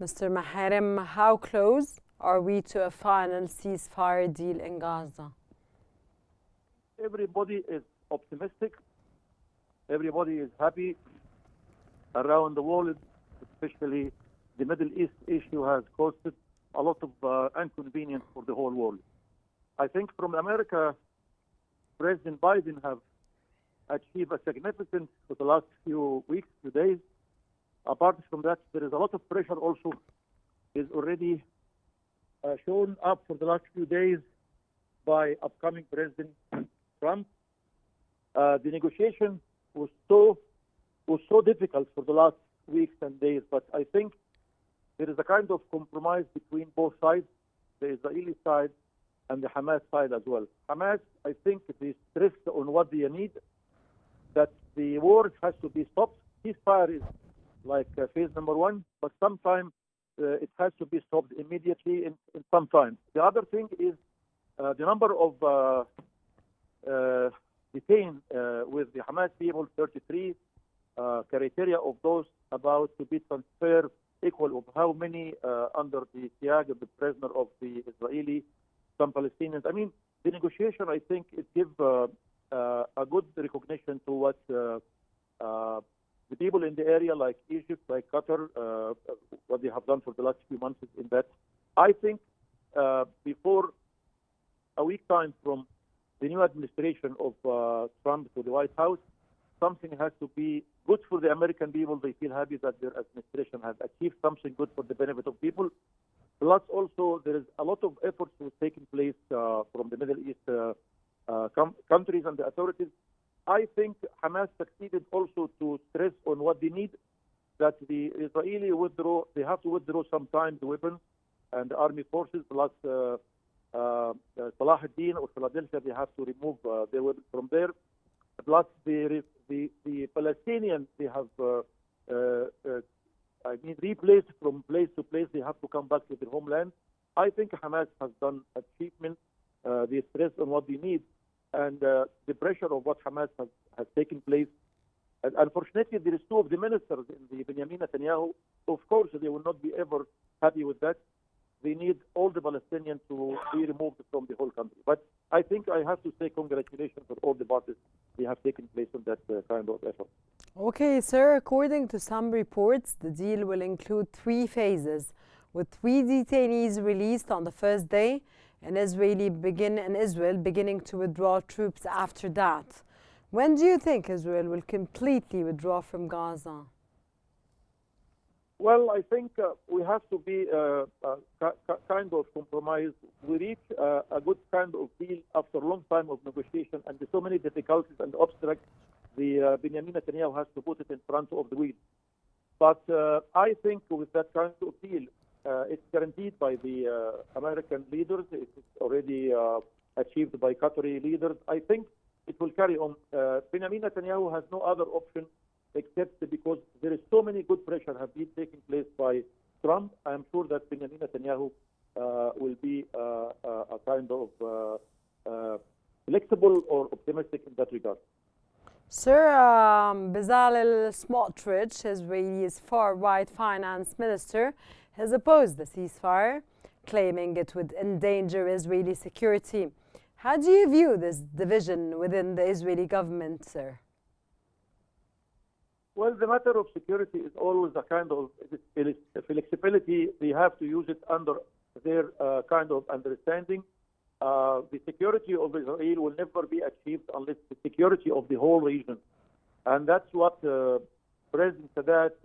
Mr. Mahraem, how close are we to a final ceasefire deal in Gaza? Everybody is optimistic. Everybody is happy around the world, especially the Middle East issue has caused a lot of inconvenience for the whole world. I think from America, President Biden have achieved a significant for the last few weeks, few days. Apart from that, there is a lot of pressure also is already shown up for the last few days by upcoming President Trump. The negotiation was so difficult for the last weeks and days, but I think there is a kind of compromise between both sides, the Israeli side and the Hamas side as well. Hamas, I think, they stressed on what they need, that the war has to be stopped. Ceasefire is like phase number one, but sometimes it has to be stopped immediately in some time. The other thing is the number of detained with the Hamas people, 33 criteria of those about to be transferred, equal of how many under the siege of the prisoner of the Israeli, some Palestinians. I mean, the negotiation, I think, it gives a good recognition to what the people in the area, like Egypt, like Qatar, what they have done for the last few months in that. I think before a week time from the new administration of Trump to the White House, something has to be good for the American people. They feel happy that their administration has achieved something good for the benefit of people. Plus, also, there is a lot of efforts taking place from the Middle East countries and the authorities. I think Hamas succeeded also to stress on what they need, that the Israeli withdraw, they have to withdraw sometimes the weapons and the army forces, plus Salah ad-Din or Philadelphia, they have to remove their weapons from there. Plus the Palestinians, they have replaced from place to place. They have to come back to their homeland. I think Hamas has done achievement. They stress on what they need, and the pressure of what Hamas has taken place. And unfortunately, there is two of the ministers in the Benjamin Netanyahu. Of course, they will not be ever happy with that. They need all the Palestinians to be removed from the whole country. But I think I have to say congratulations for all the parties they have taken place on that kind of effort. Okay, sir. According to some reports, the deal will include 3 phases, with 3 detainees released on the first day and Israel beginning to withdraw troops after that. When do you think Israel will completely withdraw from Gaza? Well, I think we have to be kind of compromise. We reach a good kind of deal after a long time of negotiation, and so many difficulties and obstacles. The Benjamin Netanyahu has to put it in front of the wheel. But I think with that kind of deal, it's guaranteed by the American leaders. It's already achieved by Qatari leaders. I think it will carry on. Benjamin Netanyahu has no other option except because there is so many good pressure have been taking place by Trump. I am sure that Benjamin Netanyahu will be a kind of flexible or optimistic in that regard. Sir, Bezalel Smotrich, Israel's far-right finance minister, has opposed the ceasefire, claiming it would endanger Israeli security. How do you view this division within the Israeli government, sir? Well, the matter of security is always a kind of flexibility. They have to use it under their kind of understanding. The security of Israel will never be achieved unless the security of the whole region. And that's what President Sadat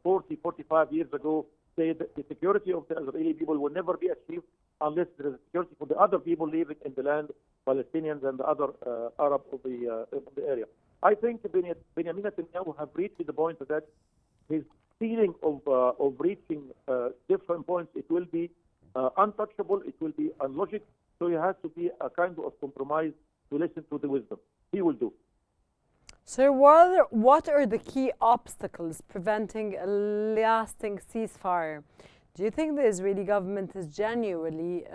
45 years ago said, that the security of the Israeli people will never be achieved unless there is security for the other people living in the land, Palestinians and the other Arab of the area. I think Benjamin Netanyahu have reached the point that his feeling of reaching different points, it will be untouchable, it will be unlogical. So he has to be a kind of compromise to listen to the wisdom. He will do. Sir, what are the key obstacles preventing a lasting ceasefire? Do you think the Israeli government is genuinely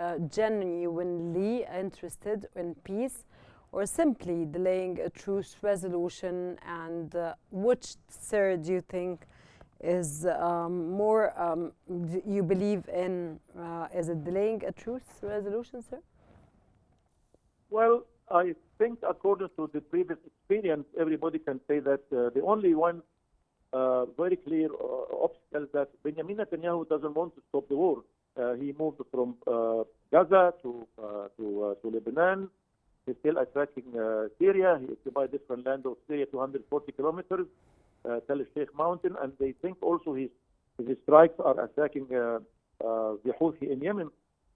interested in peace, or simply delaying a truce resolution? And which, sir, do you think is more, you believe in, is it delaying a truce resolution, sir? Well, I think according to the previous experience, everybody can say that the only one very clear obstacle is that Benjamin Netanyahu doesn't want to stop the war. He moved from Gaza to Lebanon. He's still attacking Syria. He occupied different land of Syria, 240 kilometers, Tel Sheikh mountain, and they think also his strikes are attacking the Houthi in Yemen.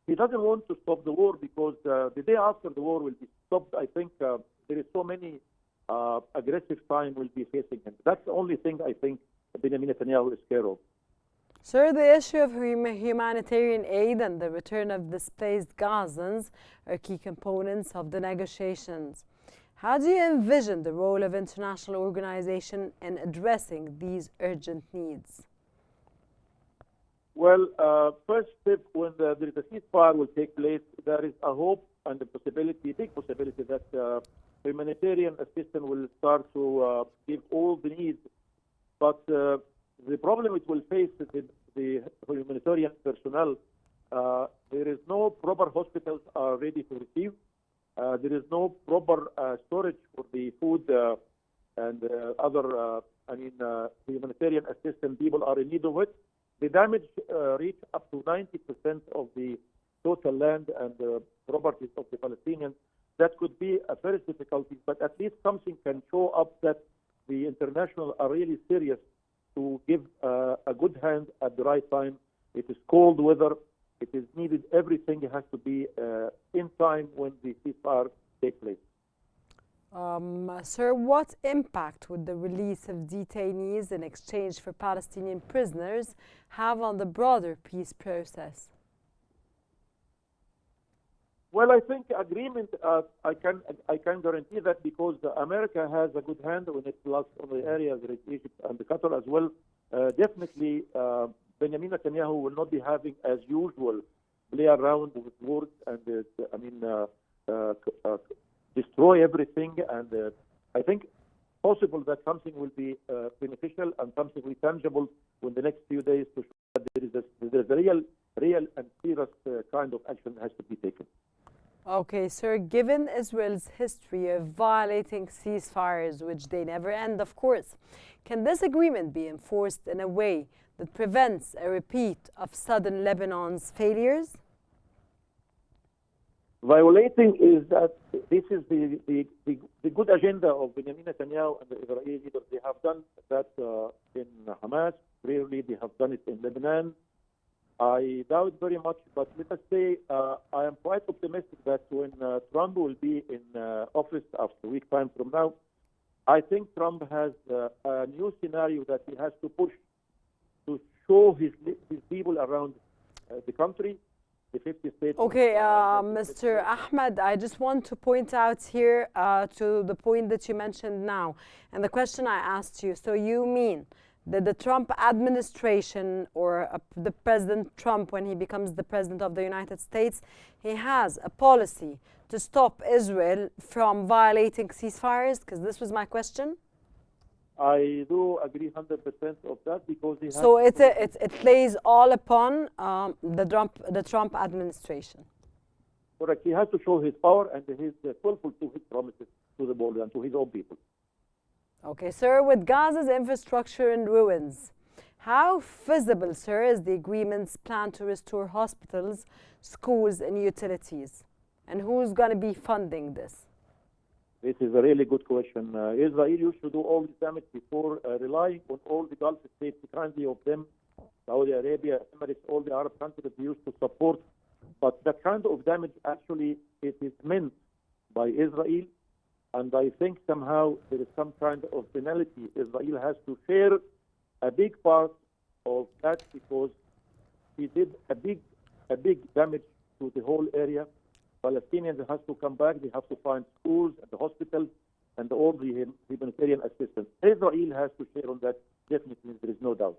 He doesn't want to stop the war because the day after the war will be stopped, I think there is so many aggressive time will be facing him. That's the only thing I think Benjamin Netanyahu is scared of. Sir, the issue of humanitarian aid and the return of displaced Gazans are key components of the negotiations. How do you envision the role of international organization in addressing these urgent needs? Well, first step, when there is a ceasefire will take place, there is a hope and a possibility, big possibility, that humanitarian assistance will start to give all the needs. But the problem it will face the humanitarian personnel, there is no proper hospitals are ready to receive. There is no proper storage for the food and other, humanitarian assistance. People are in need of it. The damage reached up to 90% of the total land and properties of the Palestinians. That could be a very difficulty, but at least something can show up that the international are really serious to give a good hand at the right time. It is cold weather. It is needed. Everything has to be in time when the ceasefire takes place. Sir, what impact would the release of detainees in exchange for Palestinian prisoners have on the broader peace process? Well, I think agreement, I can guarantee that, because America has a good hand when it looks on the areas like Egypt and Qatar as well. Definitely, Benjamin Netanyahu will not be having, as usual, play around with words and destroy everything. And I think possible that something will be beneficial and something will be tangible in the next few days to show that there is a real and serious kind of action has to be taken. Okay, sir, given Israel's history of violating ceasefires, which they never end, of course, can this agreement be enforced in a way that prevents a repeat of southern Lebanon's failures? Violating is that this is the good agenda of Benjamin Netanyahu and the Israeli leaders. They have done that in Hamas. Rarely they have done it in Lebanon. I doubt very much, but let us say I am quite optimistic that when Trump will be in office after a week time from now, I think Trump has a new scenario that he has to push to show his people around the country, the 50 states. Okay, Mr. Ahmed, I just want to point out here to the point that you mentioned now, and the question I asked you. So you mean that the Trump administration, or the President Trump, when he becomes the President of the United States, he has a policy to stop Israel from violating ceasefires? Because this was my question. I do agree 100% of that, because he has. So it plays all upon the Trump administration. Correct. He has to show his power and his faithful to his promises to the border and to his own people. Okay, sir, with Gaza's infrastructure in ruins, how feasible, sir, is the agreement's plan to restore hospitals, schools, and utilities? And who's going to be funding this? This is a really good question. Israel used to do all this damage before relying on all the Gulf states, the country of them, Saudi Arabia, Emirates, all the Arab countries used to support. But that kind of damage, actually, it is meant by Israel. And I think somehow there is some kind of penalty. Israel has to share a big part of that, because he did a big damage to the whole area. Palestinians have to come back. They have to find schools and the hospitals and all the humanitarian assistance. Israel has to share on that. Definitely, there is no doubt.